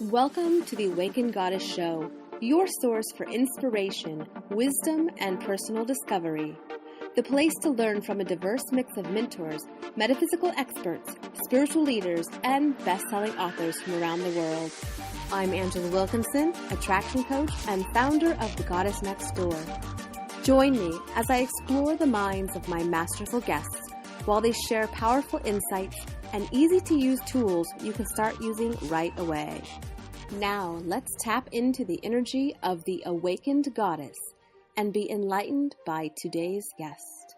Welcome to the Awakened Goddess Show, your source for inspiration, wisdom, and personal discovery. The place to learn from a diverse mix of mentors, metaphysical experts, spiritual leaders, and best-selling authors from around the world. I'm Angela Wilkinson, attraction coach and founder of The Goddess Next Door. Join me as I explore the minds of my masterful guests while they share powerful insights and easy-to-use tools you can start using right away. Now, let's tap into the energy of the Awakened Goddess and be enlightened by today's guest.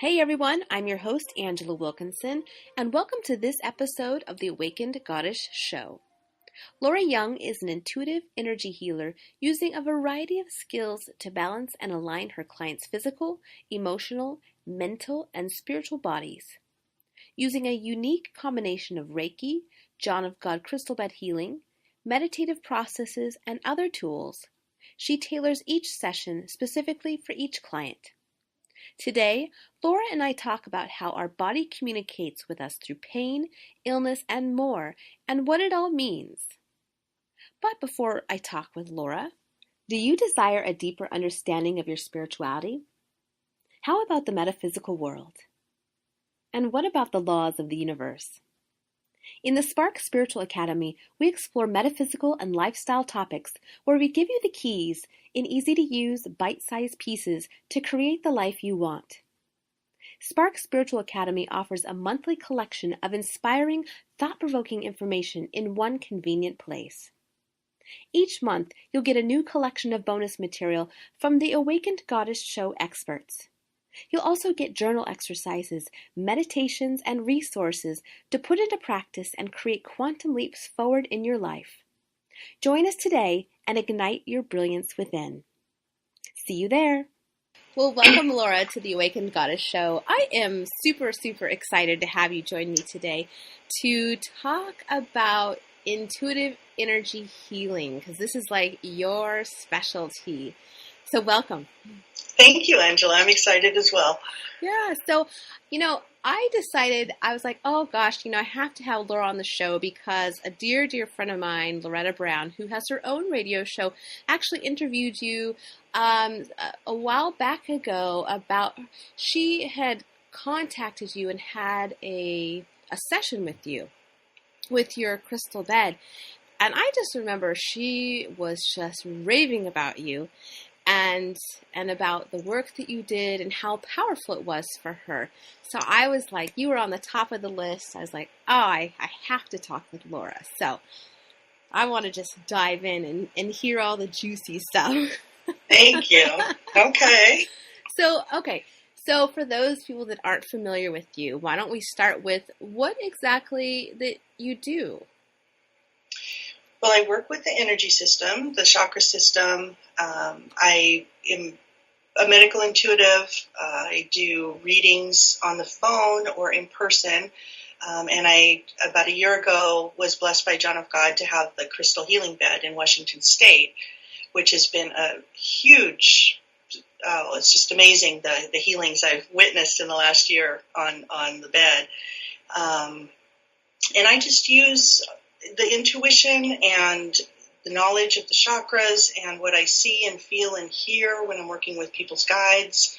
Hey everyone, I'm your host, Angela Wilkinson, and welcome to this episode of the Awakened Goddess Show. Laura Young is an intuitive energy healer using a variety of skills to balance and align her clients' physical, emotional, mental, and spiritual bodies. Using a unique combination of Reiki, John of God crystal bed healing, meditative processes, and other tools, she tailors each session specifically for each client. Today, Laura and I talk about how our body communicates with us through pain, illness, and more, and what it all means. But before I talk with Laura, do you desire a deeper understanding of your spirituality? How about the metaphysical world? And what about the laws of the universe? In the Spark Spiritual Academy, we explore metaphysical and lifestyle topics where we give you the keys in easy-to-use, bite-sized pieces to create the life you want. Spark Spiritual Academy offers a monthly collection of inspiring, thought-provoking information in one convenient place. Each month, you'll get a new collection of bonus material from the Awakened Goddess Show experts. You'll also get journal exercises, meditations, and resources to put into practice and create quantum leaps forward in your life. Join us today and ignite your brilliance within. See you there. Well, welcome, Laura, to the Awakened Goddess Show. I am super excited to have you join me today to talk about intuitive energy healing, because this is like your specialty. So welcome. Thank you, Angela. I'm excited as well. Yeah. So, I decided, I was like, oh gosh, I have to have Laura on the show because a dear friend of mine, Loretta Brown, who has her own radio show, actually interviewed you a while back ago about, she had contacted you and had a session with you with your crystal bed. And I just remember she was just raving about you and about the work that you did and how powerful it was for her. So I was like, you were on the top of the list. I was like, oh, I have to talk with Laura. So I want to just dive in and hear all the juicy stuff. Thank you. Okay. So for those people that aren't familiar with you, why don't we start with what exactly that you do? Well, I work with the energy system, the chakra system. I am a medical intuitive. I do readings on the phone or in person. And I, about a year ago, was blessed by John of God to have the crystal healing bed in Washington State, which has been a huge, it's just amazing, the healings I've witnessed in the last year on the bed. And I just use the intuition and the knowledge of the chakras and what I see and feel and hear when I'm working with people's guides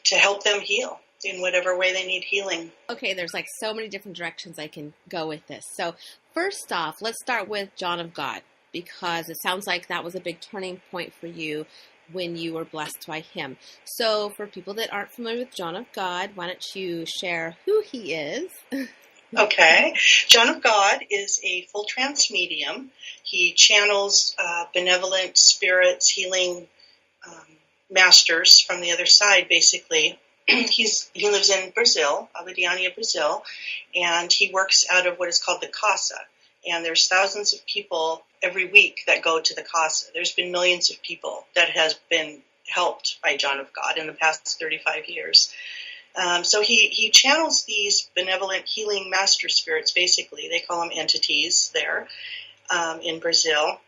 to help them heal in whatever way they need healing. Okay, there's like so many different directions I can go with this. So first off, let's start with John of God, because it sounds like that was a big turning point for you when you were blessed by him. So for people that aren't familiar with John of God, why don't you share who he is? Okay. John of God is a full trance medium. He channels benevolent spirits, healing masters from the other side, basically. He lives in Brazil, Abadiânia, Brazil, and he works out of what is called the Casa. And there's thousands of people every week that go to the Casa. There's been millions of people that has been helped by John of God in the past 35 years. So he channels these benevolent healing master spirits, basically. They call them entities there in Brazil.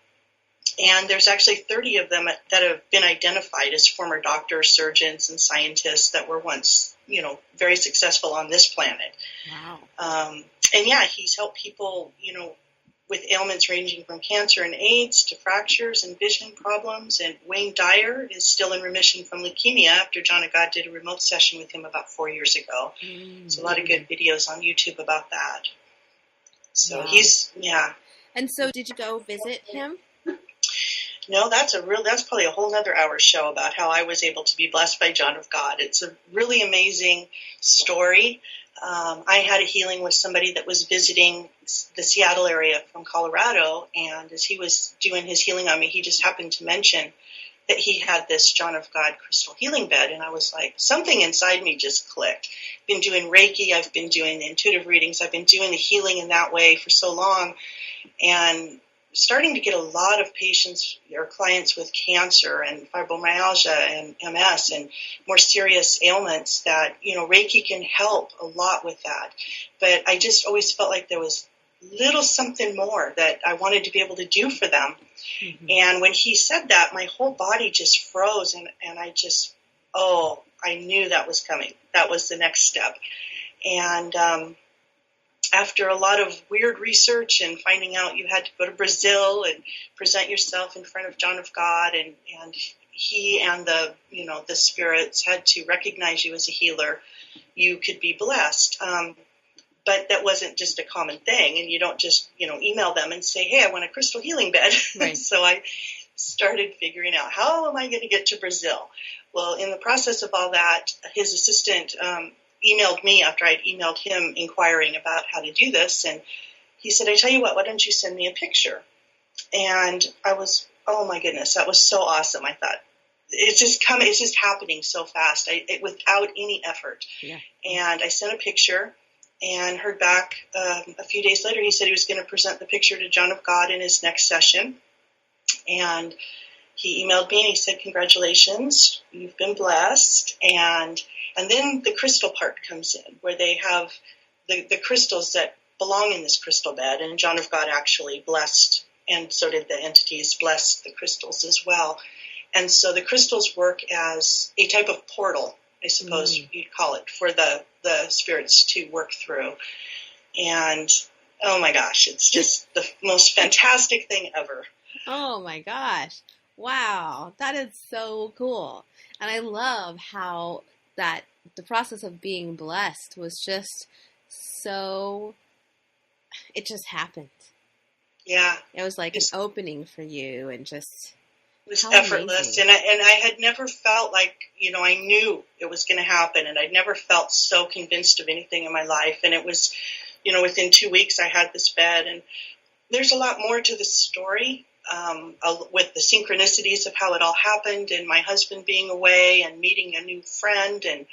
And there's actually 30 of them that have been identified as former doctors, surgeons, and scientists that were once, very successful on this planet. Wow. And yeah, he's helped people, with ailments ranging from cancer and AIDS to fractures and vision problems. And Wayne Dyer is still in remission from leukemia after John of God did a remote session with him about 4 years ago. There's a lot of good videos on YouTube about that. So Wow. yeah. And so did you go visit him? No, that's probably a whole other hour show about how I was able to be blessed by John of God. It's a really amazing story. I had a healing with somebody that was visiting the Seattle area from Colorado, and as he was doing his healing on me, he just happened to mention that he had this John of God crystal healing bed, and I was like, something inside me just clicked. I've been doing Reiki, I've been doing the intuitive readings, I've been doing the healing in that way for so long, and starting to get a lot of patients or clients with cancer and fibromyalgia and MS and more serious ailments that, Reiki can help a lot with that. But I just always felt like there was little something more that I wanted to be able to do for them. Mm-hmm. And when he said that, my whole body just froze, and I just, I knew that was coming. That was the next step. And after a lot of weird research and finding out you had to go to Brazil and present yourself in front of John of God, and he and the spirits had to recognize you as a healer, you could be blessed. But that wasn't just a common thing, and you don't just, email them and say, hey, I want a crystal healing bed. Right. So I started figuring out, how am I going to get to Brazil? Well, in the process of all that, his assistant emailed me after I'd emailed him inquiring about how to do this, and he said, I tell you what, why don't you send me a picture? And I was, oh my goodness, that was so awesome. I thought, it's just happening so fast, without any effort. Yeah. And I sent a picture and heard back a few days later. He said he was going to present the picture to John of God in his next session. And he emailed me and he said, congratulations, you've been blessed. And then the crystal part comes in, where they have the crystals that belong in this crystal bed. And John of God actually blessed, and so did the entities, bless the crystals as well. And so the crystals work as a type of portal, I suppose you'd call it, for the spirits to work through. And, oh my gosh, it's just the most fantastic thing ever. Oh my gosh. Wow. That is so cool. And I love how that the process of being blessed was just so, it just happened. Yeah. It was like an opening for you, and just, it was effortless. And I had never felt like, I knew it was going to happen, and I'd never felt so convinced of anything in my life. And it was, within 2 weeks I had this bed. And there's a lot more to the story, with the synchronicities of how it all happened, and my husband being away and meeting a new friend, and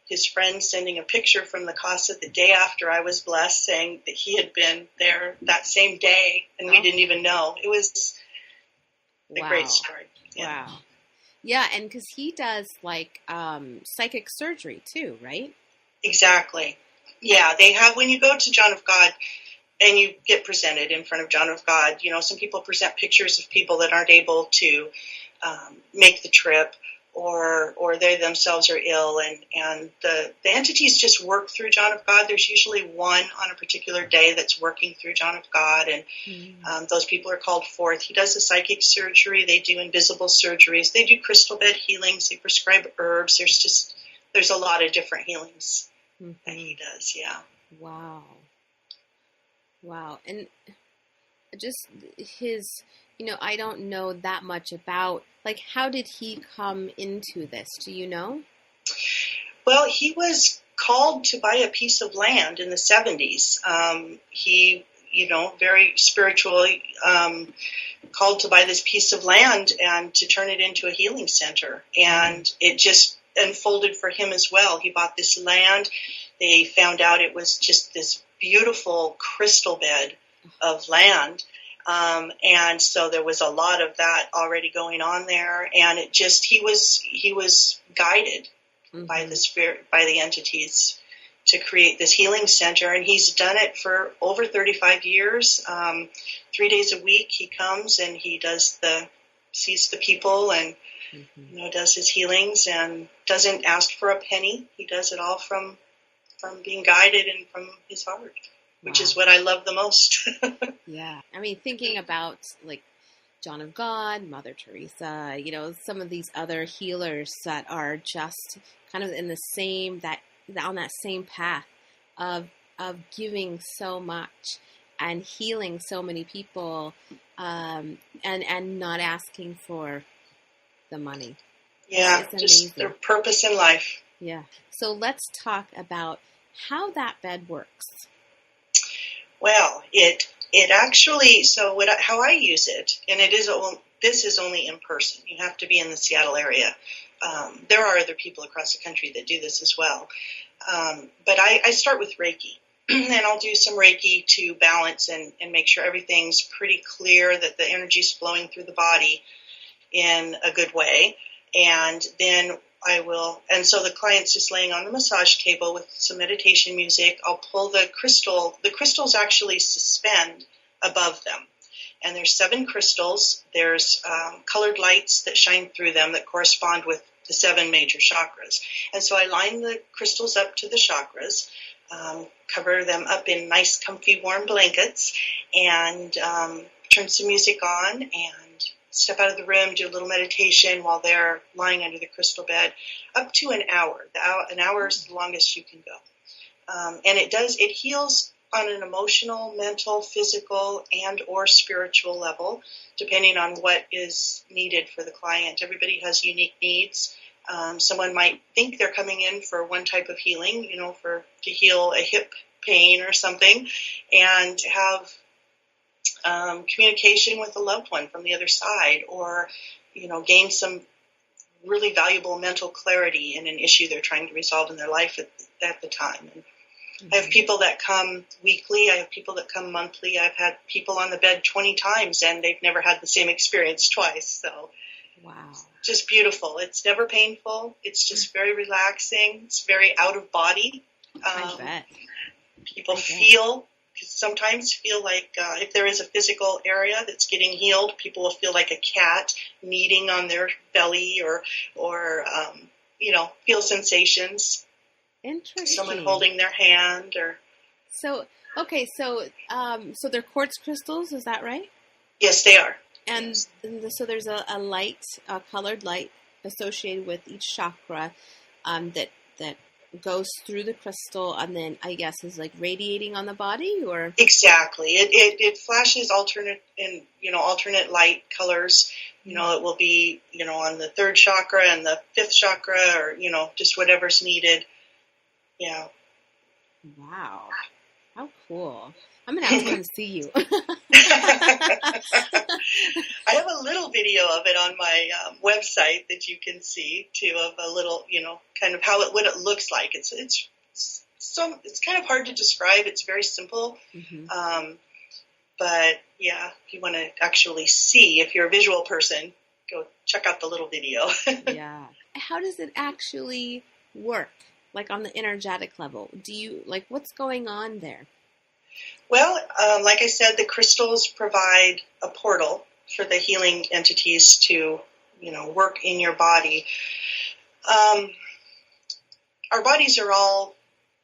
his friend sending a picture from the Casa the day after I was blessed, saying that he had been there that same day, and we didn't even know. It was a great story. Yeah. Wow. Yeah, and because he does like psychic surgery too, right? Exactly. Yeah, they have, when you go to John of God and you get presented in front of John of God, some people present pictures of people that aren't able to make the trip, or they themselves are ill, and the entities just work through John of God. There's usually one on a particular day that's working through John of God, and those people are called forth. He does the psychic surgery. They do invisible surgeries. They do crystal bed healings. They prescribe herbs. There's a lot of different healings that he does, yeah. Wow. And just his, I don't know that much about, like, how did he come into this? Do you know? Well, he was called to buy a piece of land in the 70s. He, very spiritually called to buy this piece of land and to turn it into a healing center. And it just unfolded for him as well. He bought this land. They found out it was just this beautiful crystal bed of land. And so there was a lot of that already going on there, and it just, he was guided by the spirit, by the entities, to create this healing center. And he's done it for over 35 years. 3 days a week he comes and he sees the people, and does his healings, and doesn't ask for a penny. He does it all from being guided and from his heart. which Wow. is what I love the most. Yeah. I mean, thinking about like John of God, Mother Teresa, some of these other healers that are just kind of in the same on that same path of giving so much and healing so many people, and not asking for the money. Yeah, It's just their amazing. purpose in life. Yeah. So let's talk about how that bed works. Well, it actually, so how I use it, and this is only in person. You have to be in the Seattle area. There are other people across the country that do this as well. But I start with Reiki, and I'll do some Reiki to balance and make sure everything's pretty clear, that the energy's flowing through the body in a good way. And then and so the client's just laying on the massage table with some meditation music. I'll pull the crystal. The crystals actually suspend above them. And there's 7 crystals. There's colored lights that shine through them that correspond with the 7 major chakras. And so I line the crystals up to the chakras, cover them up in nice, comfy, warm blankets, and turn some music on and step out of the room, do a little meditation while they're lying under the crystal bed, up to an hour. An hour is the longest you can go. And it heals on an emotional, mental, physical, and or spiritual level, depending on what is needed for the client. Everybody has unique needs. Someone might think they're coming in for one type of healing, to heal a hip pain or something, and have communication with a loved one from the other side, or gain some really valuable mental clarity in an issue they're trying to resolve in their life at the time. And I have people that come weekly. I have people that come monthly. I've had people on the bed 20 times, and they've never had the same experience twice. So, wow, just beautiful. It's never painful. It's just very relaxing. It's very out of body. I bet. People sometimes feel like if there is a physical area that's getting healed, people will feel like a cat kneading on their belly, or feel sensations. Interesting. Someone holding their hand, or so they're quartz crystals, is that right? Yes, they are. And so there's a colored light associated with each chakra, that goes through the crystal, and then I guess is like radiating on the body, or exactly. It flashes alternate light colors. It will be on the 3rd chakra and the 5th chakra, or just whatever's needed. Yeah. Wow. How cool. I'm going to have to come see you. I have a little video of it on my website that you can see too, of a little, kind of what it looks like. It's kind of hard to describe. It's very simple. Mm-hmm. But yeah, if you want to actually see, if you're a visual person, go check out the little video. Yeah. How does it actually work? Like on the energetic level, what's going on there? Well, like I said, the crystals provide a portal for the healing entities to, work in your body. Our bodies are all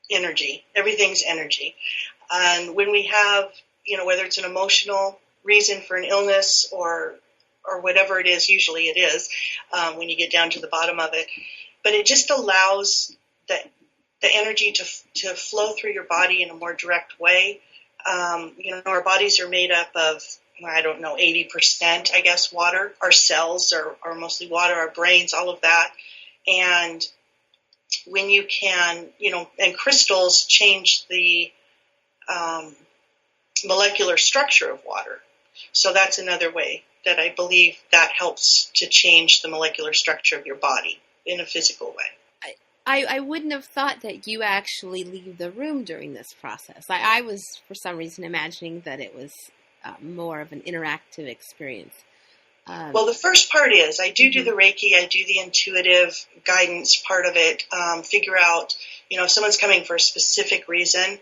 energy. Everything's energy. And when we have, whether it's an emotional reason for an illness or whatever it is, usually it is, when you get down to the bottom of it, but it just allows the energy to flow through your body in a more direct way. Our bodies are made up of, 80%, I guess, water. Our cells are mostly water, our brains, all of that. And when you can, and crystals change the molecular structure of water. So that's another way that I believe that helps to change the molecular structure of your body in a physical way. I wouldn't have thought that you actually leave the room during this process. I was, for some reason, imagining that it was more of an interactive experience. Well, the first part is I do the Reiki, I do the intuitive guidance part of it, figure out, if someone's coming for a specific reason,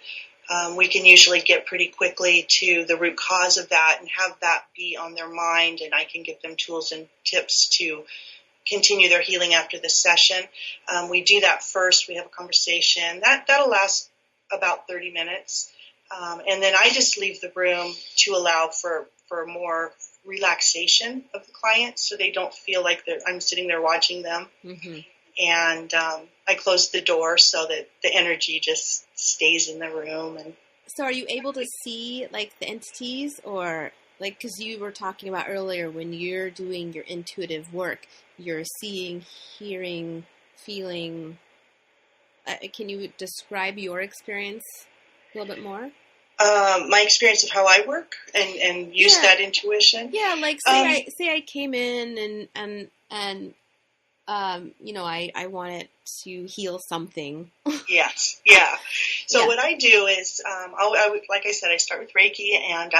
we can usually get pretty quickly to the root cause of that and have that be on their mind, and I can give them tools and tips to continue their healing after the session. We do that first. We have a conversation. That'll last about 30 minutes. And then I just leave the room to allow for more relaxation of the client, so they don't feel like I'm sitting there watching them. Mm-hmm. And I close the door so that the energy just stays in the room. And so are you able to see like the entities, or like, because you were talking about earlier when you're doing your intuitive work, you're seeing, hearing, feeling. Can you describe your experience a little bit more? My experience of how I work and use that intuition. Yeah, like say I came in and I wanted to heal something. Yes, yeah. So what I do is, like I said, I start with Reiki, and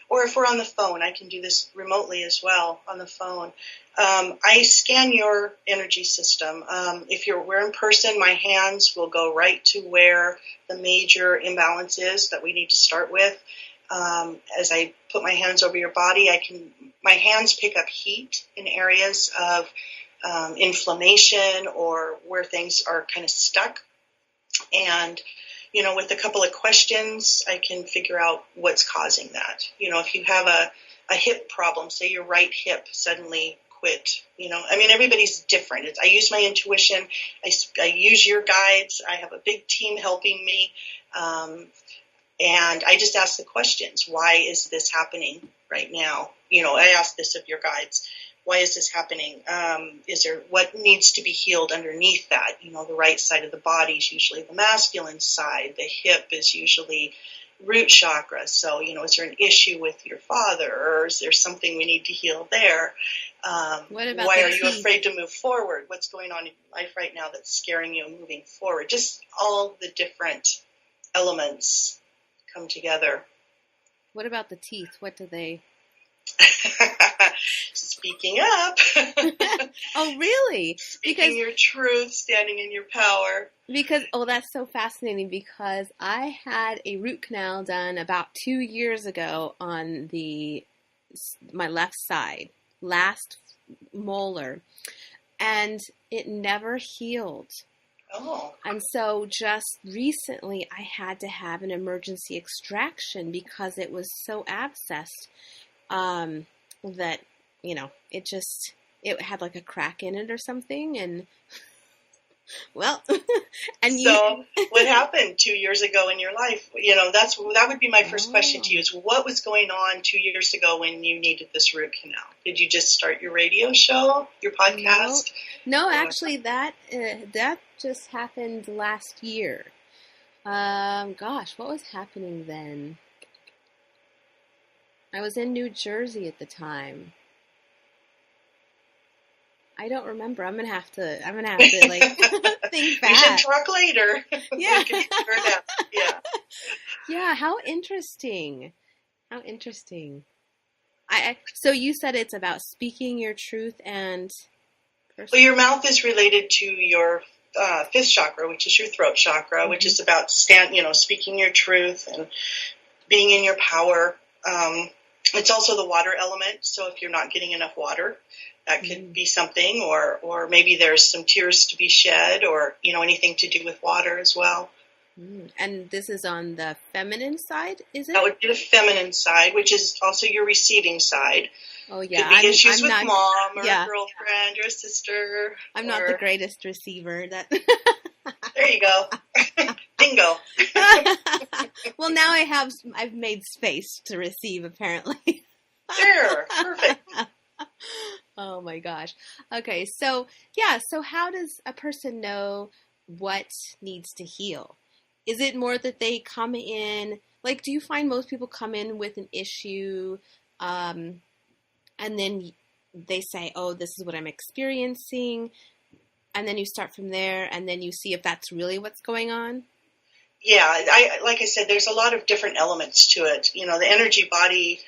or if we're on the phone, I can do this remotely as well on the phone. I scan your energy system. If we're in person, my hands will go right to where the major imbalance is that we need to start with. As I put my hands over your body, my hands pick up heat in areas of inflammation or where things are kind of stuck. And, with a couple of questions, I can figure out what's causing that. If you have a hip problem, say your right hip suddenly quit, everybody's different. I use my intuition. I use your guides. I have a big team helping me. And I just ask the questions. Why is this happening right now? I ask this of your guides. Why is this happening? What needs to be healed underneath that? The right side of the body is usually the masculine side. The hip is usually root chakra. So, is there an issue with your father, or is there something we need to heal there? Why are you afraid to move forward? What's going on in your life right now that's scaring you moving forward? Just all the different elements come together. What about the teeth? What do they... Speaking up. Oh, really? Speaking your truth, standing in your power. Because, that's so fascinating, because I had a root canal done about 2 years ago on my left side, last molar, and it never healed. Oh. And so just recently I had to have an emergency extraction because it was so abscessed that, it had like a crack in it or something. And well, so what happened 2 years ago in your life? That would be my first question to you, is what was going on 2 years ago when you needed this root canal? Did you just start your radio show, your podcast? No, actually that just happened last year. Gosh, what was happening then? I was in New Jersey at the time. I don't remember. I'm gonna have to like think back. We should talk later. Yeah. Yeah. Yeah. How interesting. So you said it's about speaking your truth and. Well, your mouth is related to your fifth chakra, which is your throat chakra, which is about speaking your truth and being in your power. It's also the water element. So if you're not getting enough water, that could be something, or maybe there's some tears to be shed, or, anything to do with water as well. And this is on the feminine side, is it? That would be the feminine side, which is also your receiving side. Oh, yeah. Could be issues with mom or a girlfriend or a sister. I'm not the greatest receiver. There you go. Bingo. Well, now I've made space to receive, apparently. There. Perfect. Oh my gosh. Okay. So how does a person know what needs to heal? Is it more that they come in, like, do you find most people come in with an issue, and then they say, oh, this is what I'm experiencing, and then you start from there, and then you see if that's really what's going on? Yeah, like I said, there's a lot of different elements to it. The energy body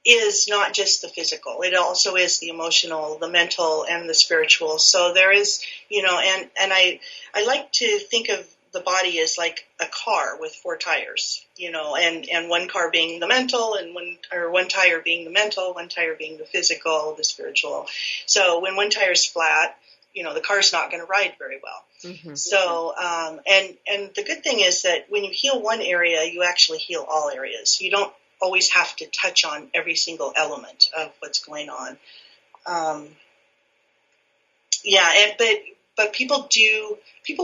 is not just the physical. It also is the emotional, the mental, and the spiritual. So there is, and I like to think of the body as like a car with 4 tires, and one car being the mental, and one tire being the mental, one tire being the physical, the spiritual. So when one tire is flat, the car's not going to ride very well. Mm-hmm. So, and the good thing is that when you heal one area, you actually heal all areas. You don't always have to touch on every single element of what's going on. But people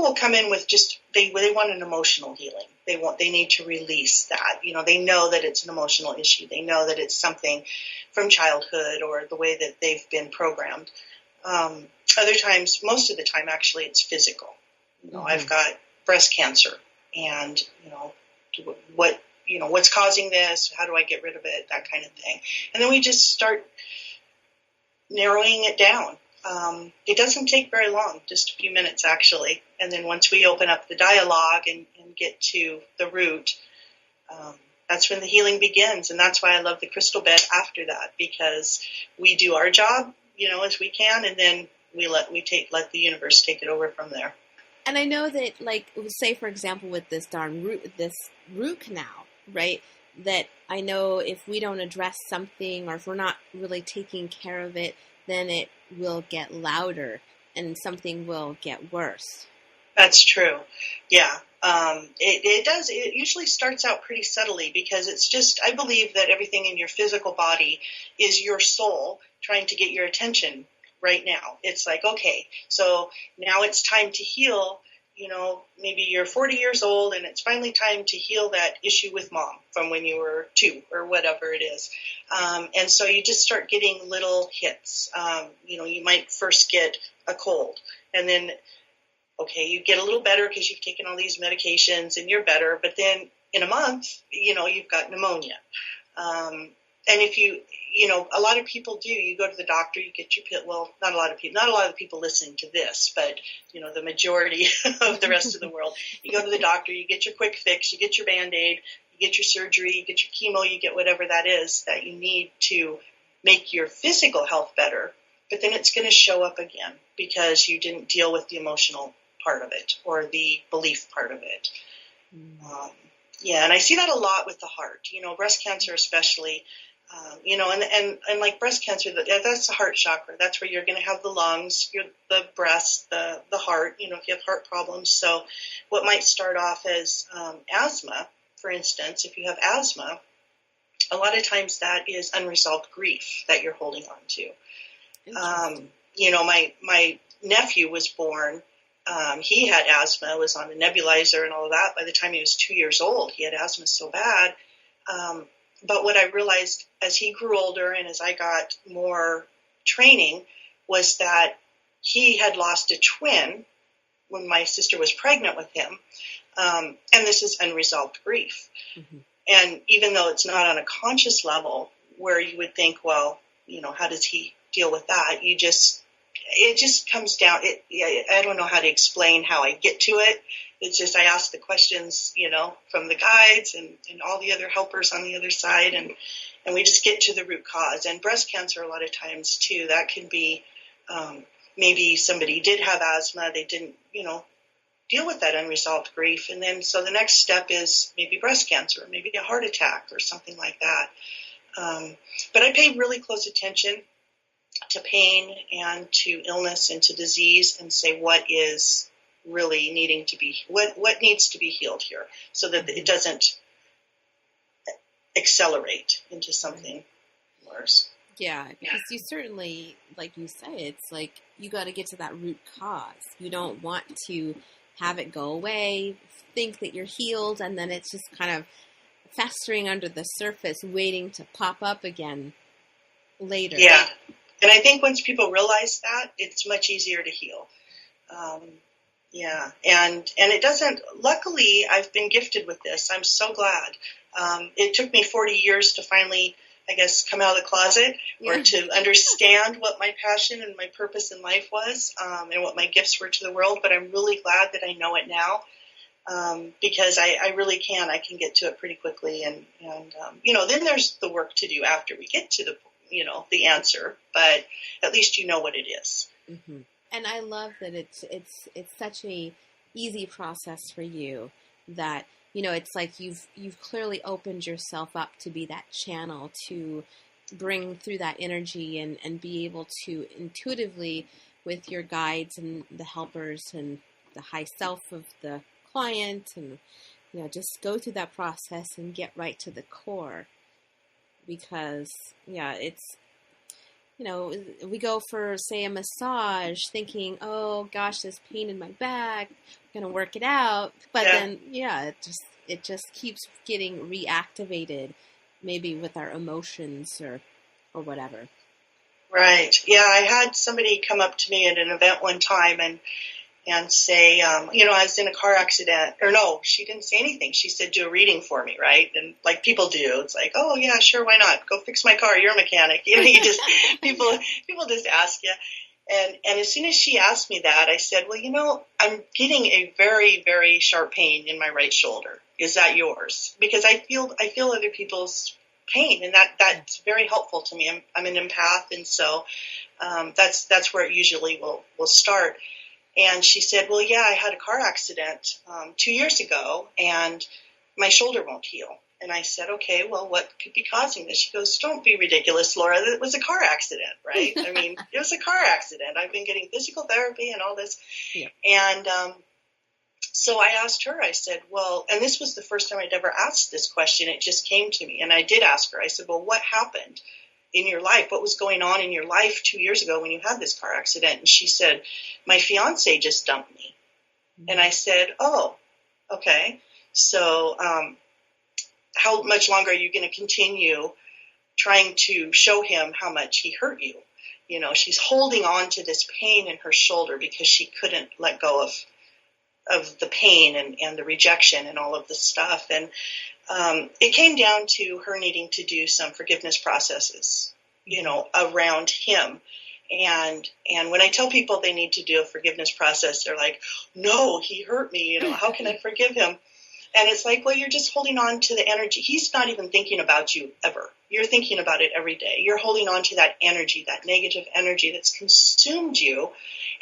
will come in with just, they want an emotional healing. They need to release that. They know that it's an emotional issue. They know that it's something from childhood or the way that they've been programmed. Other times, most of the time, actually, it's physical. Mm-hmm. I've got breast cancer, and what's causing this? How do I get rid of it? That kind of thing. And then we just start narrowing it down. It doesn't take very long, just a few minutes actually. And then once we open up the dialogue and get to the root, that's when the healing begins. And that's why I love the crystal bed after that, because we do our job, as we can, and then we let the universe take it over from there. And I know that, say for example, with this root canal, right? That I know if we don't address something, or if we're not really taking care of it, then it will get louder and something will get worse. That's true. Yeah. It does. It usually starts out pretty subtly, because it's just, I believe that everything in your physical body is your soul trying to get your attention right now. It's like, okay, so now it's time to heal. Maybe you're 40 years old and it's finally time to heal that issue with mom from when you were 2 or whatever it is. And so you just start getting little hits. You might first get a cold, and then, okay, you get a little better because you've taken all these medications and you're better. But then in a month, you've got pneumonia. And if a lot of people do, you go to the doctor, you get your pill. Well, not a lot of people listening to this, but, the majority of the rest of the world, you go to the doctor, you get your quick fix, you get your Band-Aid, you get your surgery, you get your chemo, you get whatever that is that you need to make your physical health better. But then it's going to show up again because you didn't deal with the emotional part of it or the belief part of it. And I see that a lot with the heart, breast cancer especially. And like breast cancer, that's the heart chakra. That's where you're going to have the lungs, the breast, the heart, if you have heart problems. So what might start off as asthma, for instance, if you have asthma, a lot of times that is unresolved grief that you're holding on to. My nephew was born. He had asthma, was on a nebulizer and all of that. By the time he was 2 years old, he had asthma so bad. But what I realized as he grew older and as I got more training was that he had lost a twin when my sister was pregnant with him. And this is unresolved grief. Mm-hmm. And even though it's not on a conscious level where you would think, well, how does he deal with that? It just comes down. I don't know how to explain how I get to it. It's just I ask the questions, from the guides and all the other helpers on the other side, and we just get to the root cause. And breast cancer, a lot of times too, that can be maybe somebody did have asthma, they didn't, deal with that unresolved grief, and then so the next step is maybe breast cancer, maybe a heart attack or something like that. But I pay really close attention to pain and to illness and to disease, and say what is really needing to be, what needs to be healed here, so that it doesn't accelerate into something worse. Yeah, because you certainly, like you say, it's like you got to get to that root cause. You don't want to have it go away, think that you're healed, and then it's just kind of festering under the surface, waiting to pop up again later. Yeah. And I think once people realize that, it's much easier to heal. And it doesn't, luckily, I've been gifted with this. I'm so glad. It took me 40 years to finally, I guess, come out of the closet or to understand what my passion and my purpose in life was, and what my gifts were to the world. But I'm really glad that I know it now, because I really can. I can get to it pretty quickly. And then there's the work to do after we get to the answer, but at least you know what it is. Mm-hmm. And I love that it's such a easy process for you that, it's like you've clearly opened yourself up to be that channel to bring through that energy and be able to intuitively with your guides and the helpers and the high self of the client, and just go through that process and get right to the core. Because it's we go for, say, a massage thinking, oh gosh, this pain in my back, I'm gonna work it out, but then it just keeps getting reactivated, maybe with our emotions or whatever. Right. Yeah, I had somebody come up to me at an event one time and say, I was in a car accident. Or no, she didn't say anything. She said, do a reading for me, right? And like people do. It's like, oh, yeah, sure, why not? Go fix my car. You're a mechanic. You just, people just ask you. And as soon as she asked me that, I said, well, I'm getting a very, very sharp pain in my right shoulder. Is that yours? Because I feel other people's pain, and that's very helpful to me. I'm an empath, and so that's where it usually will start. And she said, well, yeah, I had a car accident 2 years ago, and my shoulder won't heal. And I said, okay, well, what could be causing this? She goes, don't be ridiculous, Laura. It was a car accident, right? I mean, it was a car accident. I've been getting physical therapy and all this. Yeah. And so I asked her, I said, well, and this was the first time I'd ever asked this question. It just came to me. And I did ask her. I said, well, what happened in your life? What was going on in your life 2 years ago when you had this car accident? And she said, my fiance just dumped me. Mm-hmm. And I said, oh, okay. So how much longer are you going to continue trying to show him how much he hurt you? She's holding on to this pain in her shoulder because she couldn't let go of the pain and the rejection and all of this stuff. And it came down to her needing to do some forgiveness processes, around him. And when I tell people they need to do a forgiveness process, they're like, no, he hurt me. How can I forgive him? And it's like, well, you're just holding on to the energy. He's not even thinking about you ever. You're thinking about it every day. You're holding on to that energy, that negative energy that's consumed you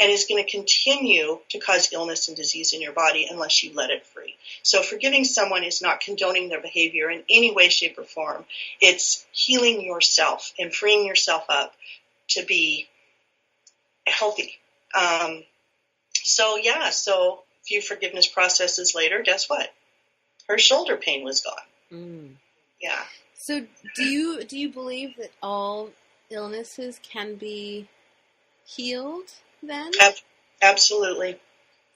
and is going to continue to cause illness and disease in your body unless you let it free. So forgiving someone is not condoning their behavior in any way, shape, or form. It's healing yourself and freeing yourself up to be healthy. So a few forgiveness processes later, guess what? Her shoulder pain was gone. Mm. Yeah. So do you believe that all illnesses can be healed then? Absolutely.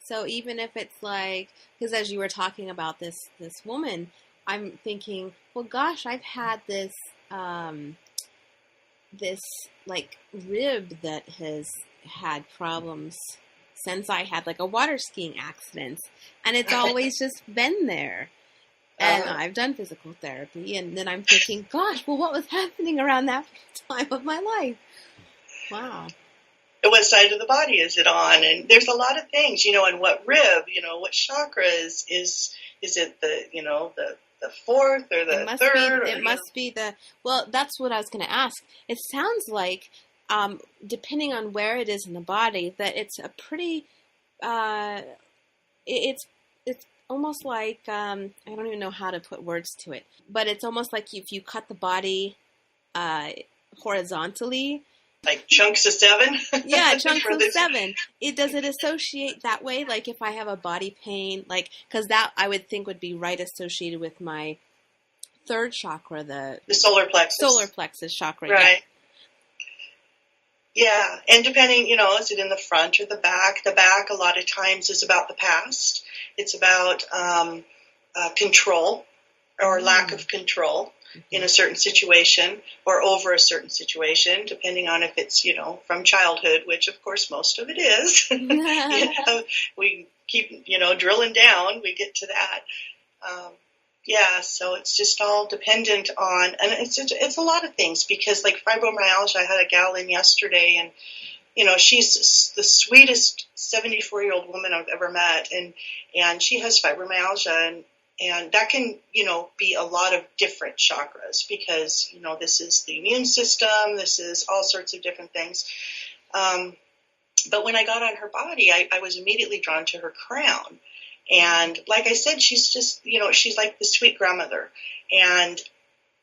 So even if it's like, because as you were talking about this woman, I'm thinking, well, gosh, I've had this like rib that has had problems since I had like a water skiing accident, and it's always just been there. And I've done physical therapy, and then I'm thinking, gosh, well, what was happening around that time of my life? Wow. What side of the body is it on? And there's a lot of things, and what rib, what chakra is it the fourth or the third? It must be well, that's what I was going to ask. It sounds like, depending on where it is in the body, that it's a pretty, it's almost like, I don't even know how to put words to it, but it's almost like if you cut the body horizontally. Like chunks of 7? Yeah, chunks of 7. Does it associate that way? Like if I have a body pain, because that I would think would be right associated with my third chakra, the solar plexus. Solar plexus chakra. Right. Yeah, and depending, is it in the front or the back? The back a lot of times is about the past. It's about control or lack of control in a certain situation or over a certain situation, depending on if it's, from childhood, which of course most of it is. We keep, drilling down, we get to that. So it's just all dependent on, and it's a lot of things because like fibromyalgia, I had a gal in yesterday and, she's the sweetest 74-year-old woman I've ever met. And she has fibromyalgia and that can, be a lot of different chakras because, this is the immune system. This is all sorts of different things. But when I got on her body, I was immediately drawn to her crown. And like I said, she's just, she's like the sweet grandmother. And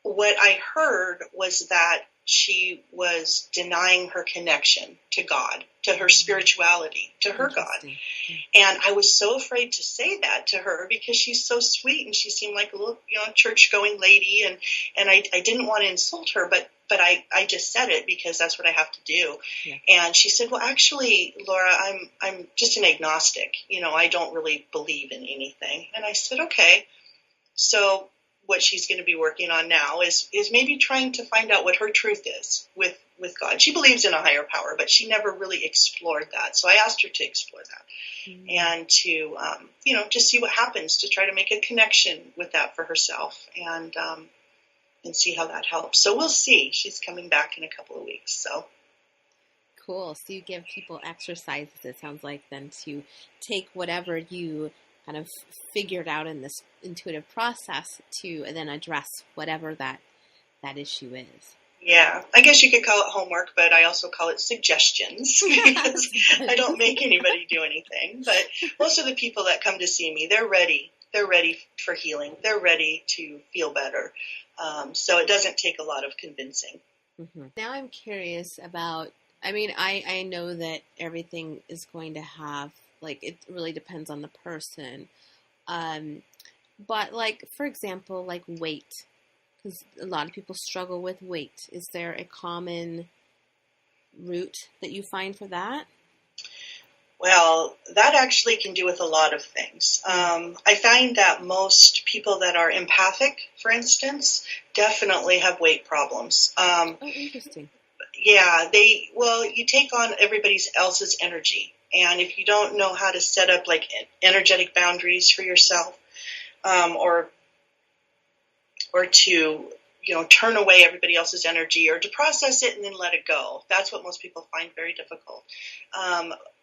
what I heard was that she was denying her connection to God, to her spirituality, to her God. And I was so afraid to say that to her because she's so sweet and she seemed like a little, church-going lady. And I didn't want to insult her, but I just said it because that's what I have to do. Yeah. And she said, well, actually, Laura, I'm just an agnostic. I don't really believe in anything. And I said, okay. So what she's going to be working on now is maybe trying to find out what her truth is with God. She believes in a higher power, but she never really explored that. So I asked her to explore that and to, just see what happens, to try to make a connection with that for herself and see how that helps. So we'll see. She's coming back in a couple of weeks. So. Cool. So you give people exercises, it sounds like, then to take whatever you kind of figured out in this intuitive process to then address whatever that issue is. Yeah, I guess you could call it homework, but I also call it suggestions because I don't make anybody do anything. But most of the people that come to see me, they're ready. They're ready for healing. They're ready to feel better. So it doesn't take a lot of convincing. Mm-hmm. Now I'm curious about, I know that everything is going to have, it really depends on the person. But for example, weight, because a lot of people struggle with weight. Is there a common root that you find for that? Well, that actually can do with a lot of things. I find that most people that are empathic, for instance, definitely have weight problems. Interesting. Yeah, you take on everybody else's energy. And if you don't know how to set up energetic boundaries for yourself, or to, turn away everybody else's energy or to process it and then let it go. That's what most people find very difficult.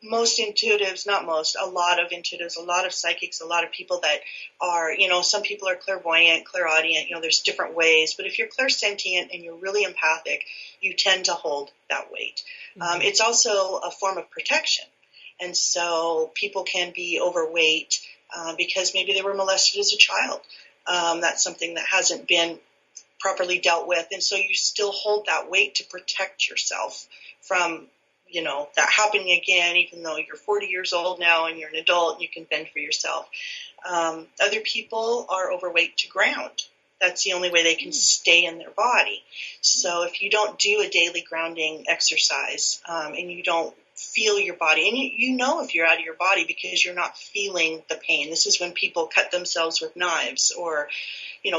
Most intuitives, not most, a lot of intuitives, a lot of psychics, a lot of people that are, some people are clairvoyant, clairaudient, there's different ways. But if you're clairsentient and you're really empathic, you tend to hold that weight. Mm-hmm. It's also a form of protection. And so people can be overweight because maybe they were molested as a child. That's something that hasn't been properly dealt with. And so you still hold that weight to protect yourself from, that happening again, even though you're 40 years old now and you're an adult and you can fend for yourself. Other people are overweight to ground. That's the only way they can stay in their body. So if you don't do a daily grounding exercise and you don't feel your body, and if you're out of your body because you're not feeling the pain. This is when people cut themselves with knives or,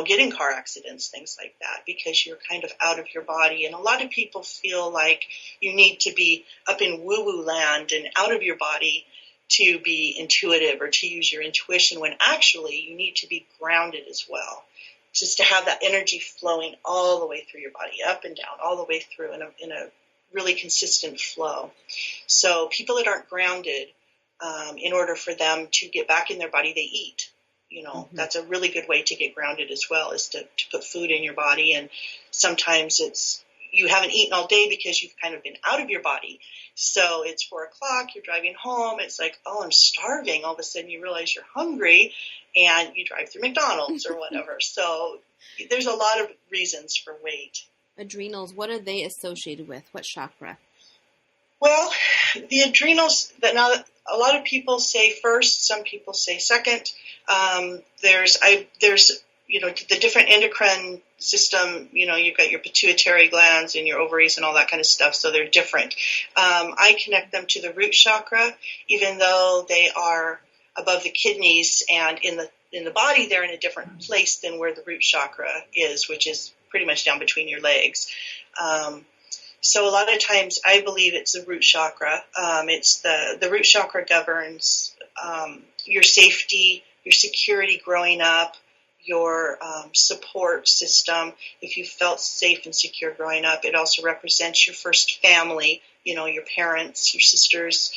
get in car accidents, things like that, because you're kind of out of your body. And a lot of people feel like you need to be up in woo-woo land and out of your body to be intuitive or to use your intuition, when actually you need to be grounded as well. Just to have that energy flowing all the way through your body, up and down, all the way through in a really consistent flow. So people that aren't grounded, in order for them to get back in their body, they eat. Mm-hmm. That's a really good way to get grounded as well, is to put food in your body. And sometimes you haven't eaten all day because you've kind of been out of your body. So it's 4:00, you're driving home. It's like, oh, I'm starving. All of a sudden you realize you're hungry and you drive through McDonald's or whatever. So there's a lot of reasons for weight. Adrenals, what are they associated with? What chakra? Well, the adrenals, now a lot of people say first, some people say second. There's the different endocrine system, you've got your pituitary glands and your ovaries and all that kind of stuff, so they're different. I connect them to the root chakra, even though they are above the kidneys, and in the body they're in a different place than where the root chakra is, which is pretty much down between your legs. So a lot of times I believe it's the root chakra. It's the root chakra governs your safety, your security growing up, your support system. If you felt safe and secure growing up, it also represents your first family, your parents, your sisters,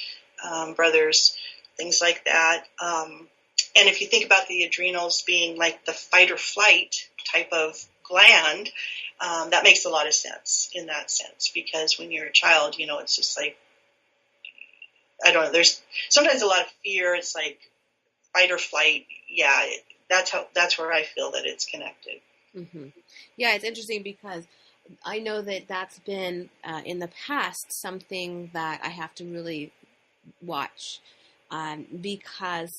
brothers, things like that. And if you think about the adrenals being like the fight or flight type of gland, that makes a lot of sense in that sense, because when you're a child, it's just like, I don't know, there's sometimes a lot of fear. It's like fight or flight. Yeah, that's where I feel that it's connected. Mm-hmm. Yeah, it's interesting because I know that that's been in the past something that I have to really watch because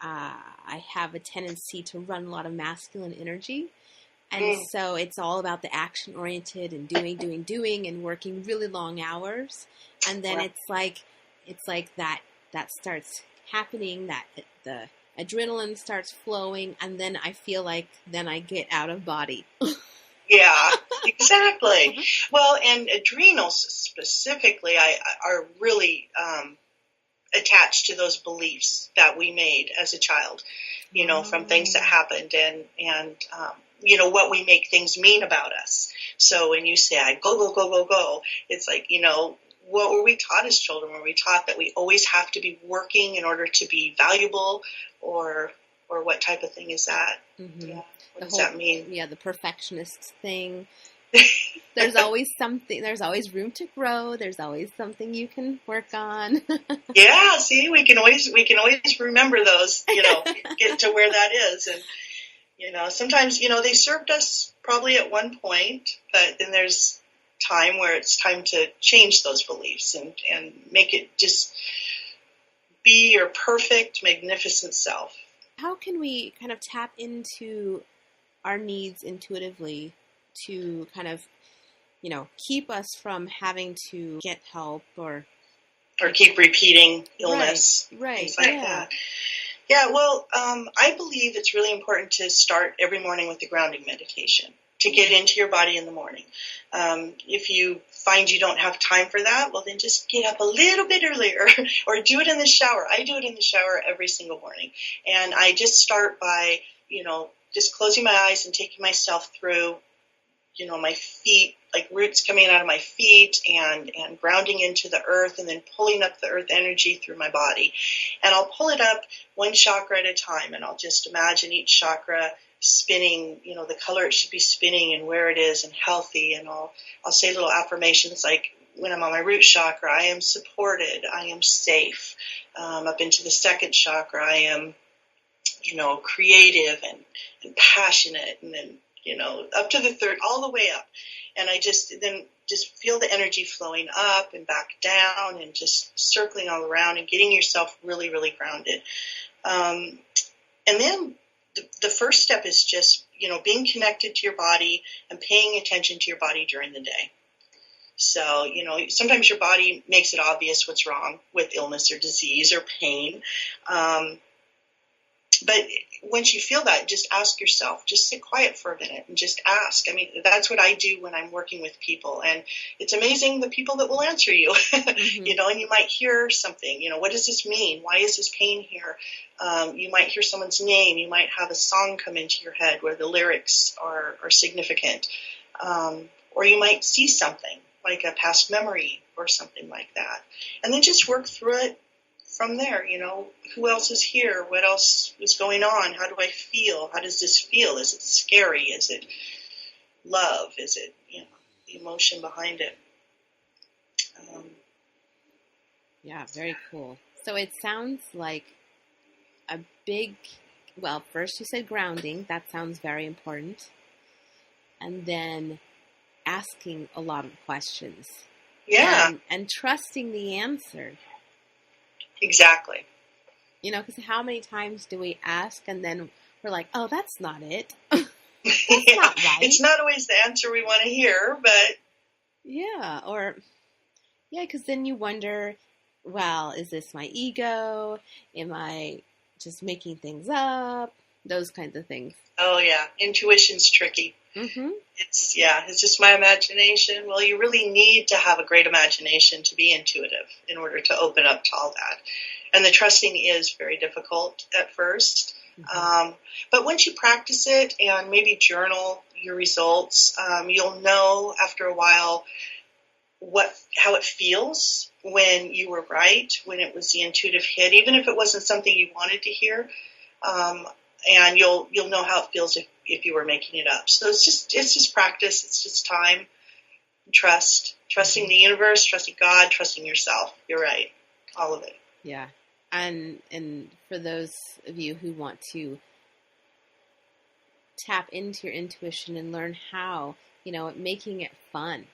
I have a tendency to run a lot of masculine energy. And Mm, so it's all about the action oriented and doing and working really long hours. And then right. it's like that starts happening, that the adrenaline starts flowing, and then I feel like then I get out of body. Yeah, exactly. Well, and adrenals specifically, are really attached to those beliefs that we made as a child, from things that Oh. happened, and what we make things mean about us. So when you say, I go, go, go, go, go, it's like, what were we taught as children? Were we taught that we always have to be working in order to be valuable, or what type of thing is that? Mm-hmm. Yeah. What The does whole, that mean? yeah, the perfectionist thing. There's always something, there's always room to grow. There's always something you can work on. Yeah, see, we can always remember those, get to where that is. And sometimes, they served us probably at one point, but then there's time where it's time to change those beliefs and make it just be your perfect, magnificent self. How can we kind of tap into our needs intuitively to kind of, keep us from having to get help or Or keep repeating right, illness, right, things like yeah. that. Yeah, well, I believe it's really important to start every morning with the grounding meditation to get into your body in the morning. If you find you don't have time for that, well, then just get up a little bit earlier or do it in the shower. I do it in the shower every single morning. And I just start by, just closing my eyes and taking myself through, my feet, like roots coming out of my feet and grounding into the earth and then pulling up the earth energy through my body. And I'll pull it up one chakra at a time, and I'll just imagine each chakra spinning, the color it should be spinning and where it is and healthy. And I'll say little affirmations like, when I'm on my root chakra, I am supported, I am safe. Up into the second chakra, I am, creative and passionate, and then, up to the third, all the way up. And I just feel the energy flowing up and back down and just circling all around and getting yourself really, really grounded. And then the first step is just, being connected to your body and paying attention to your body during the day. So, sometimes your body makes it obvious what's wrong with illness or disease or pain. But once you feel that, just ask yourself, just sit quiet for a minute and just ask. I mean, that's what I do when I'm working with people. And it's amazing the people that will answer you, Mm-hmm. and you might hear something, what does this mean? Why is this pain here? You might hear someone's name. You might have a song come into your head where the lyrics are significant. Or you might see something like a past memory or something like that. And then just work through it from there. Who else is here? What else is going on? How do I feel? How does this feel? Is it scary? Is it love? Is it, the emotion behind it? Yeah, very cool. So it sounds like a big, well, first you said grounding. That sounds very important. And then asking a lot of questions Yeah, and trusting the answer. exactly. Because how many times do we ask and then we're like, oh, that's not it. That's Yeah, not right. it's not always the answer we want to hear, but Yeah, because then you wonder, well, is this my ego? Am I just making things up? Those kinds of things. oh yeah, intuition's tricky. Mm-hmm. It's just my imagination. Well, you really need to have a great imagination to be intuitive in order to open up to all that. And the trusting is very difficult at first. Mm-hmm. But once you practice it and maybe journal your results, you'll know after a while how it feels when you were right, when it was the intuitive hit, even if it wasn't something you wanted to hear. And you'll know how it feels if you were making it up. So it's just practice. It's just time, trusting Mm-hmm. the universe, trusting God, trusting yourself. You're right, all of it. Yeah. And for those of you who want to tap into your intuition and learn how, making it fun.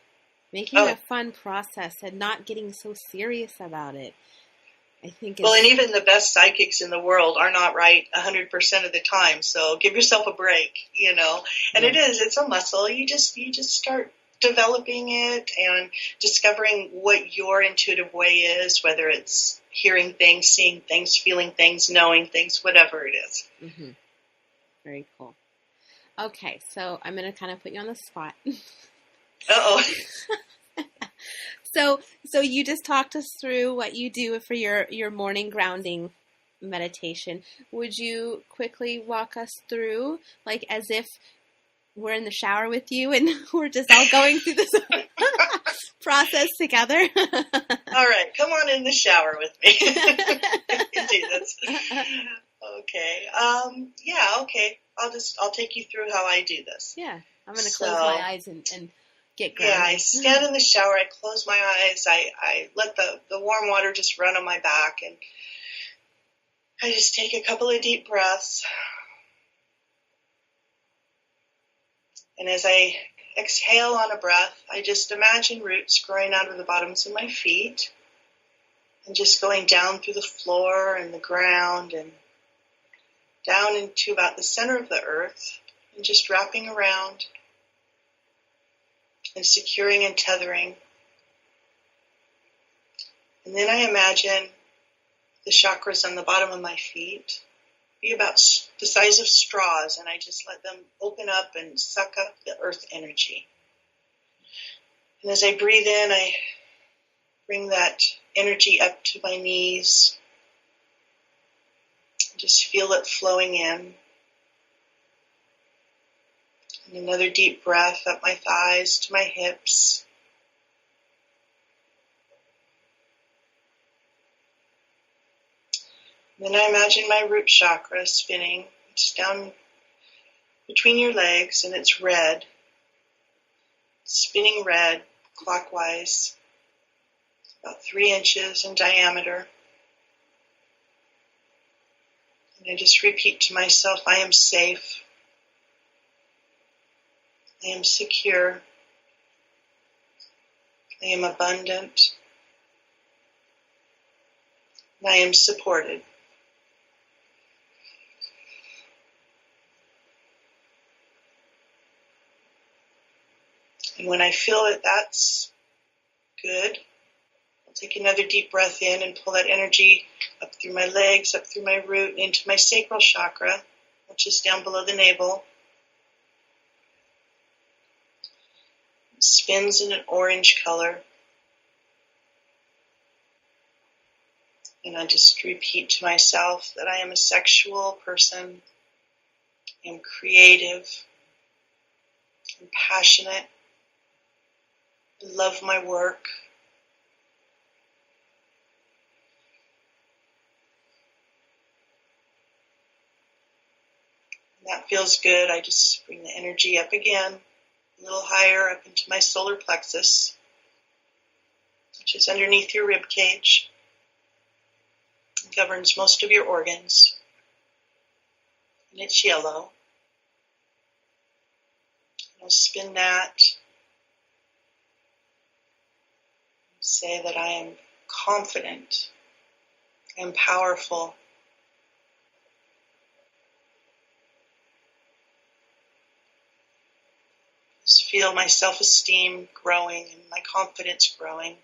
Making it a fun process and not getting so serious about it. I think well, and even the best psychics in the world are not right 100% of the time. So give yourself a break, And it's a muscle. You just start developing it and discovering what your intuitive way is, whether it's hearing things, seeing things, feeling things, knowing things, whatever it is. Mm-hmm. Very cool. Okay, so I'm going to kind of put you on the spot. Uh-oh. So you just talked us through what you do for your morning grounding meditation. Would you quickly walk us through, like as if we're in the shower with you and we're just all going through this process together? All right, come on in the shower with me. Do this. Okay. Okay. I'll take you through how I do this. Yeah. I'm going to close my eyes and get grounded. Yeah, I stand in the shower, I close my eyes, I let the warm water just run on my back, and I just take a couple of deep breaths. And as I exhale on a breath, I just imagine roots growing out of the bottoms of my feet and just going down through the floor and the ground and down into about the center of the earth and just wrapping around and securing and tethering. And then I imagine the chakras on the bottom of my feet be about the size of straws, and I just let them open up and suck up the earth energy. And as I breathe in, I bring that energy up to my knees. Just feel it flowing in. And another deep breath up my thighs to my hips. And then I imagine my root chakra spinning. It's down between your legs, and it's red. Spinning red, clockwise, about 3 inches in diameter. And I just repeat to myself, I am safe. I am secure. I am abundant. And I am supported. And when I feel that that's good, I'll take another deep breath in and pull that energy up through my legs, up through my root, and into my sacral chakra, which is down below the navel. It spins in an orange color. And I just repeat to myself that I am a sexual person. I am creative. I'm passionate. I love my work. And that feels good. I just bring the energy up again, a little higher up into my solar plexus, which is underneath your rib cage. It governs most of your organs. And it's yellow. I'll spin that. Say that I am confident. I am powerful. Just feel my self-esteem growing and my confidence growing.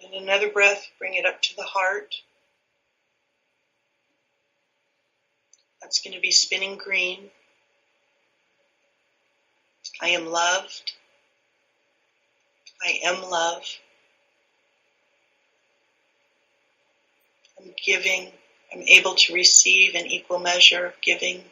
And another breath, bring it up to the heart. That's going to be spinning green. I am loved. I am love. I'm giving. I'm able to receive an equal measure of giving.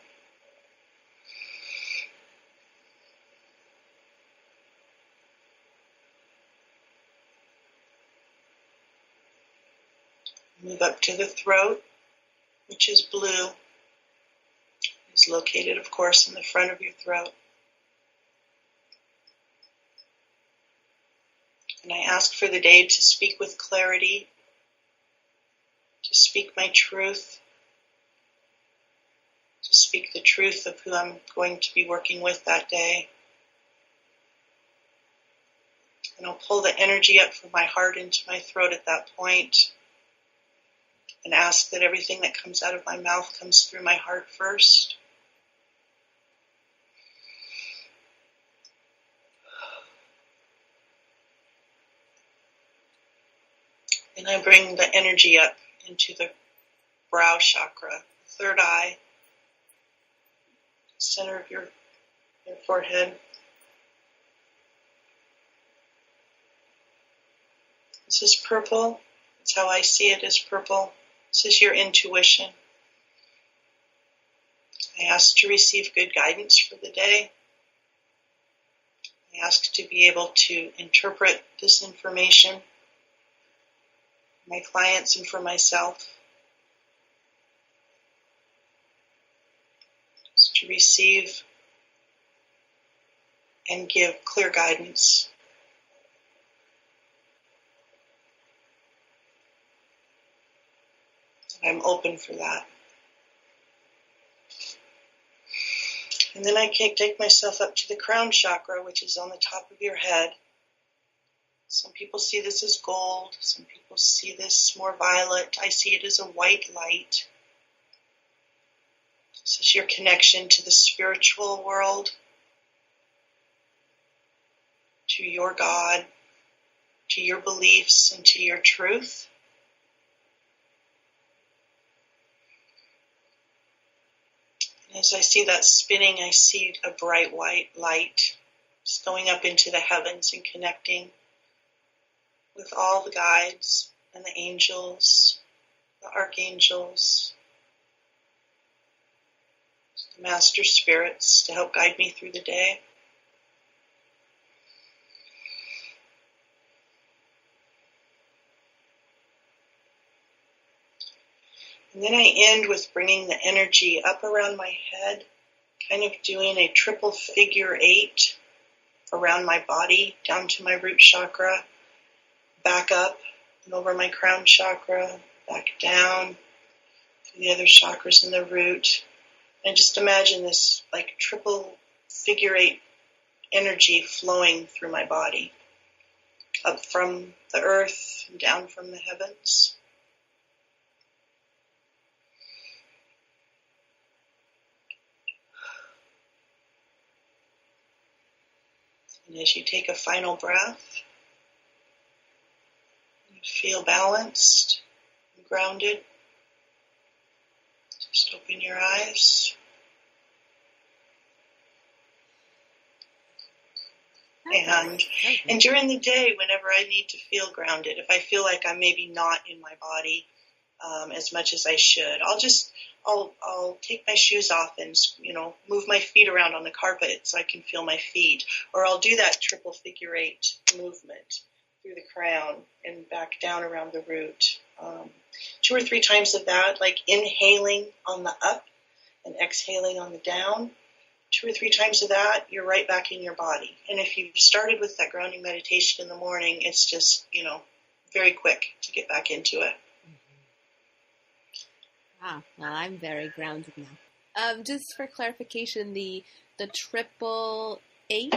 Move up to the throat, which is blue. It's located, of course, in the front of your throat. And I ask for the day to speak with clarity, to speak my truth, speak the truth of who I'm going to be working with that day. And I'll pull the energy up from my heart into my throat at that point and ask that everything that comes out of my mouth comes through my heart first. And I bring the energy up into the brow chakra, third eye, center of your forehead. This is purple. That's how I see it, as purple. This is your intuition. I ask to receive good guidance for the day. I ask to be able to interpret this information for my clients and for myself. Just to receive and give clear guidance. I'm open for that. And then I can take myself up to the crown chakra, which is on the top of your head. Some people see this as gold. Some people see this more violet. I see it as a white light. This is your connection to the spiritual world, to your God, to your beliefs, and to your truth. And as I see that spinning, I see a bright white light just going up into the heavens and connecting with all the guides and the angels, the archangels, the master spirits to help guide me through the day. And then I end with bringing the energy up around my head, kind of doing a triple figure 8 around my body, down to my root chakra, back up and over my crown chakra, back down to the other chakras in the root. And just imagine this like triple figure 8 energy flowing through my body, up from the earth and down from the heavens. And as you take a final breath, you feel balanced and grounded. Just open your eyes. And during the day, whenever I need to feel grounded, if I feel like I'm maybe not in my body as much as I should, I'll take my shoes off and, move my feet around on the carpet so I can feel my feet. Or I'll do that triple figure 8 movement through the crown and back down around the root. 2 or 3 times of that, like inhaling on the up and exhaling on the down. 2 or 3 times of that, you're right back in your body. And if you've started with that grounding meditation in the morning, it's just, very quick to get back into it. Wow, well, I'm very grounded now. Just for clarification, the triple 8,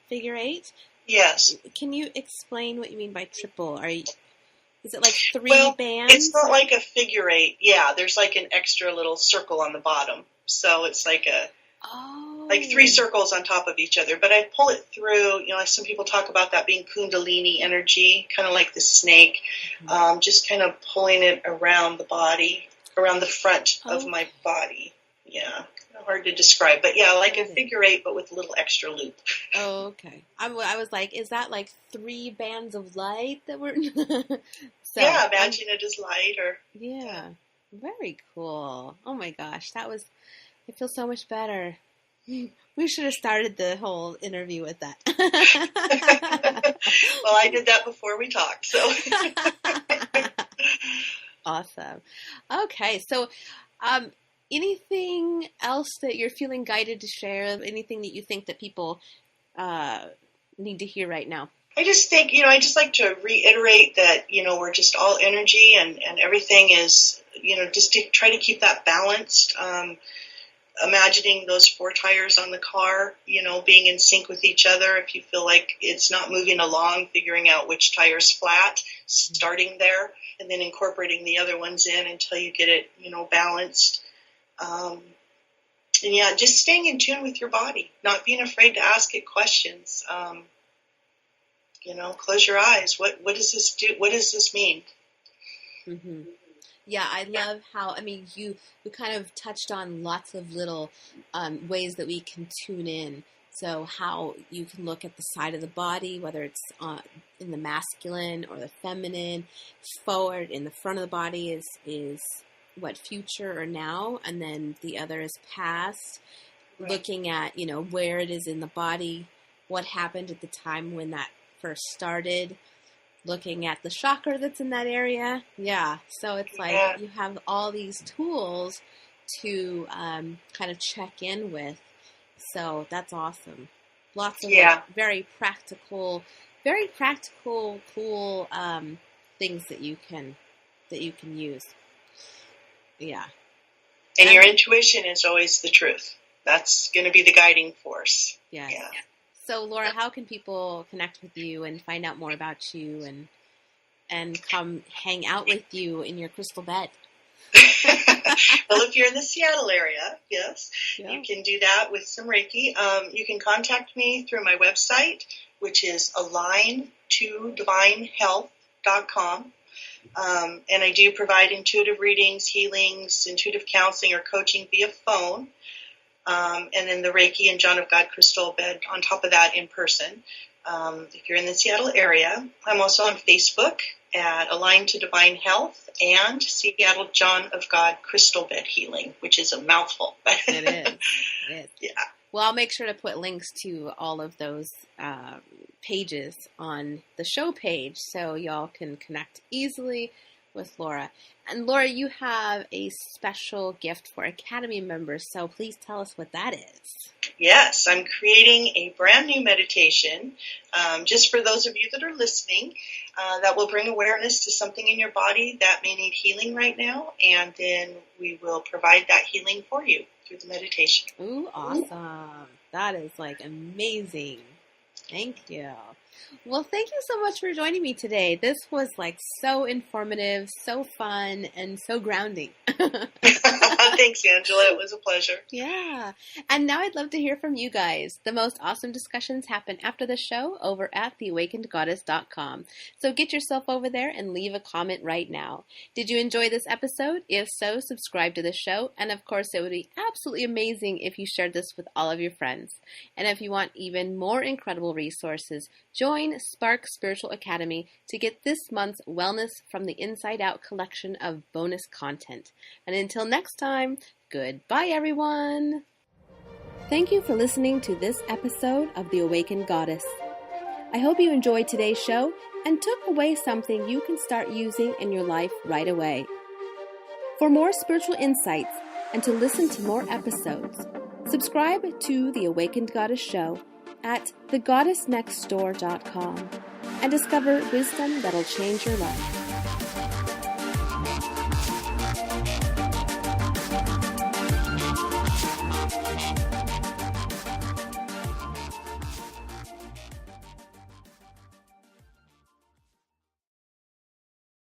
figure 8? Yes. Can you explain what you mean by triple? Is it like 3 bands? It's not like a figure 8. Yeah, there's like an extra little circle on the bottom. So it's like like 3 circles on top of each other. But I pull it through, some people talk about that being Kundalini energy, kind of like the snake, just kind of pulling it around the body, around the front of my body. Yeah, kind of hard to describe. But yeah, like a figure 8, but with a little extra loop. Oh, okay. I was like, is that like 3 bands of light that were... Yeah, imagine it as light or... Yeah, very cool. Oh my gosh, I feel so much better. We should have started the whole interview with that. Well, I did that before we talked, so... Awesome. Okay, so anything else that you're feeling guided to share? Anything that you think that people need to hear right now? I just think, I just like to reiterate that, we're just all energy and everything is, just to try to keep that balanced. imagining those 4 tires on the car, being in sync with each other. If you feel like it's not moving along, figuring out which tire's flat, starting there, and then incorporating the other ones in until you get it, balanced. And yeah, just staying in tune with your body, not being afraid to ask it questions. Close your eyes. What does this do? What does this mean? Mm-hmm. Yeah, I love how, you kind of touched on lots of little ways that we can tune in. So how you can look at the side of the body, whether it's in the masculine or the feminine. Forward in the front of the body is what, future or now, and then the other is past. Right. Looking at, where it is in the body, what happened at the time when that first started. Looking at the chakra that's in that area. Yeah. So it's like you have all these tools to kind of check in with. So that's awesome. Lots of very practical, cool things that you can use. Yeah. And your intuition is always the truth. That's going to be the guiding force. Yes. Yeah. So, Laura, how can people connect with you and find out more about you and come hang out with you in your crystal bed? Well, if you're in the Seattle area, yes, you can do that with some Reiki. You can contact me through my website, which is align2divinehealth.com. And I do provide intuitive readings, healings, intuitive counseling, or coaching via phone. And then the Reiki and John of God crystal bed on top of that in person. If you're in the Seattle area, I'm also on Facebook at Align to Divine Health and Seattle John of God Crystal Bed Healing, which is a mouthful. It is. Yeah. Well, I'll make sure to put links to all of those pages on the show page so y'all can connect easily with Laura. And Laura, you have a special gift for Academy members, so please tell us what that is. Yes, I'm creating a brand new meditation just for those of you that are listening that will bring awareness to something in your body that may need healing right now, and then we will provide that healing for you through the meditation. Ooh, awesome. That is amazing. Thank you. Well, thank you so much for joining me today. This was so informative, so fun, and so grounding. Thanks, Angela. It was a pleasure. Yeah. And now I'd love to hear from you guys. The most awesome discussions happen after the show over at theawakenedgoddess.com. So get yourself over there and leave a comment right now. Did you enjoy this episode? If so, subscribe to the show. And of course, it would be absolutely amazing if you shared this with all of your friends. And if you want even more incredible resources, join Spark Spiritual Academy to get this month's Wellness from the Inside Out collection of bonus content. And until next time, goodbye, everyone. Thank you for listening to this episode of The Awakened Goddess. I hope you enjoyed today's show and took away something you can start using in your life right away. For more spiritual insights and to listen to more episodes, subscribe to The Awakened Goddess Show at thegoddessnextdoor.com and discover wisdom that'll change your life.